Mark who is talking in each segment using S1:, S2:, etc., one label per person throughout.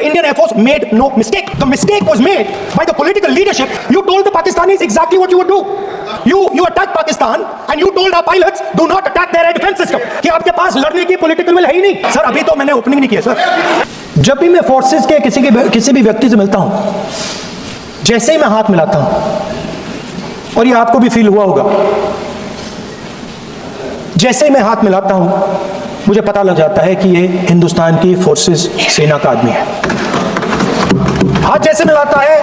S1: Indian Air Force made no mistake. The mistake was made by the political leadership. You told the Pakistanis exactly what you would do. You attacked Pakistan and you told our pilots do not attack their air defense system. कि आपके पास लड़ने की political will है ही नहीं. Sir अभी तो मैंने opening नहीं किया सर. जब भी मैं फोर्सेस के किसी भी व्यक्ति से मिलता हूं, जैसे ही मैं हाथ मिलाता हूं, और ये आपको भी फील हुआ होगा, जैसे ही मैं हाथ मिलाता हूं मुझे पता लग जाता है कि ये हिंदुस्तान की फोर्सेस सेना का आदमी है. हाथ जैसे मिलाता है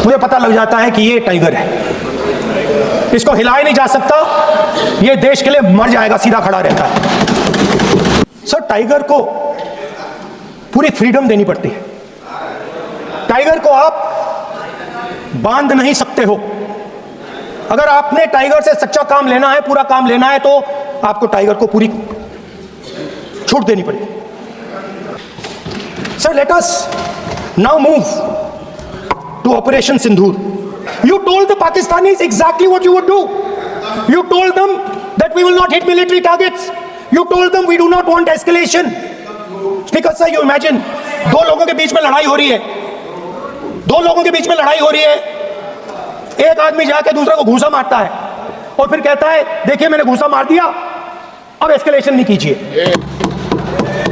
S1: मुझे पता लग जाता है कि ये टाइगर है, इसको हिलाया नहीं जा सकता, ये देश के लिए मर जाएगा, सीधा खड़ा रहता है. सर टाइगर को पूरी फ्रीडम देनी पड़ती है. टाइगर को आप बांध नहीं सकते हो. अगर आपने टाइगर से सच्चा काम लेना है, पूरा काम लेना है, तो आपको टाइगर को पूरी छूट देनी पड़ेगी. Sir let us now move to operation Sindoor. You told the Pakistanis exactly what you would do. You told them that we will not hit military targets. You told them we do not want escalation. Speaker sir, you imagine, दो लोगों के बीच में लड़ाई हो रही है, दो लोगों के बीच में लड़ाई हो रही है, एक आदमी जाके दूसरे को घूंसा मारता है और फिर कहता है देखिए मैंने घूंसा मार दिया, अब एस्केलेशन नहीं कीजिए.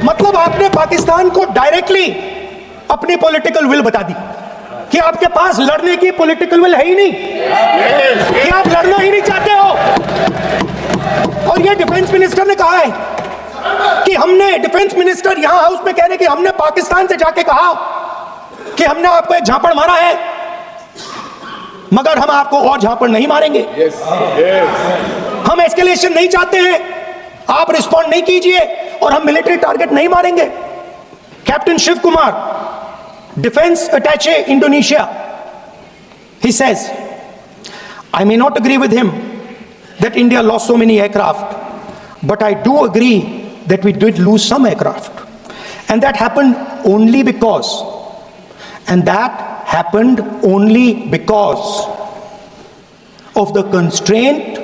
S1: मतलब आपने पाकिस्तान को डायरेक्टली अपनी पॉलिटिकल विल बता दी कि आपके पास लड़ने की पॉलिटिकल विल है ही नहीं, कि आप लड़ना ही नहीं चाहते हो. और ये डिफेंस मिनिस्टर ने कहा है कि हमने, डिफेंस मिनिस्टर यहां हाउस में कह रहे कि हमने पाकिस्तान से जाके कहा कि हमने आपको एक झापड़ मारा है, मगर हम आपको और झापड़ नहीं मारेंगे. हम एस्केलेशन नहीं चाहते हैं, आप रिस्पॉन्ड नहीं कीजिए और हम मिलिट्री टारगेट नहीं मारेंगे. Captain Shiv Kumar, Defense Attaché Indonesia, he says, I may not agree with him that India lost so many aircraft, but I do agree that we did lose some aircraft. And that happened only because, of the constraint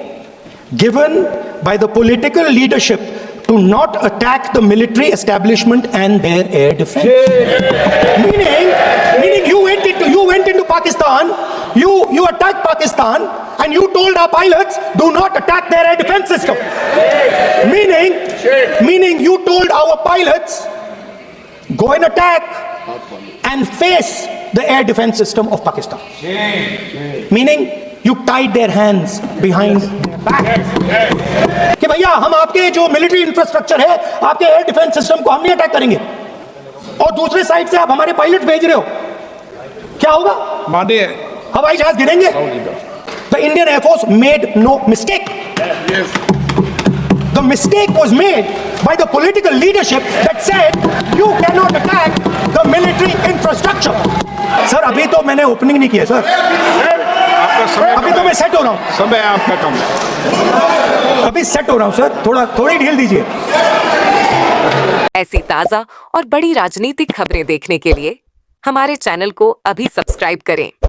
S1: given by the political leadership to not attack the military establishment and their air defense. Meaning you went into Pakistan, you attacked Pakistan and you told our pilots do not attack their air defense system. Meaning you told our pilots go and attack and face the air defense system of Pakistan. Meaning you tied their hands behind their back. कि भैया हम आपके जो military infrastructure है, आपके air defence system को हम नहीं अटैक करेंगे, और दूसरे साइड से आप हमारे पायलट भेज रहे हो, क्या होगा? हवाई जहाज गिरेंगे. The Indian Air Force made no mistake. The mistake was made by the political leadership that said you cannot attack the military infrastructure. Sir अभी तो मैंने ओपनिंग नहीं किया सर, अभी तो मैं सेट हो रहा हूँ. समय आपका कम है, अभी सेट हो रहा हूँ सर, थोड़ी ढील दीजिए.
S2: ऐसी ताजा और बड़ी राजनीतिक खबरें देखने के लिए हमारे चैनल को अभी सब्सक्राइब करें.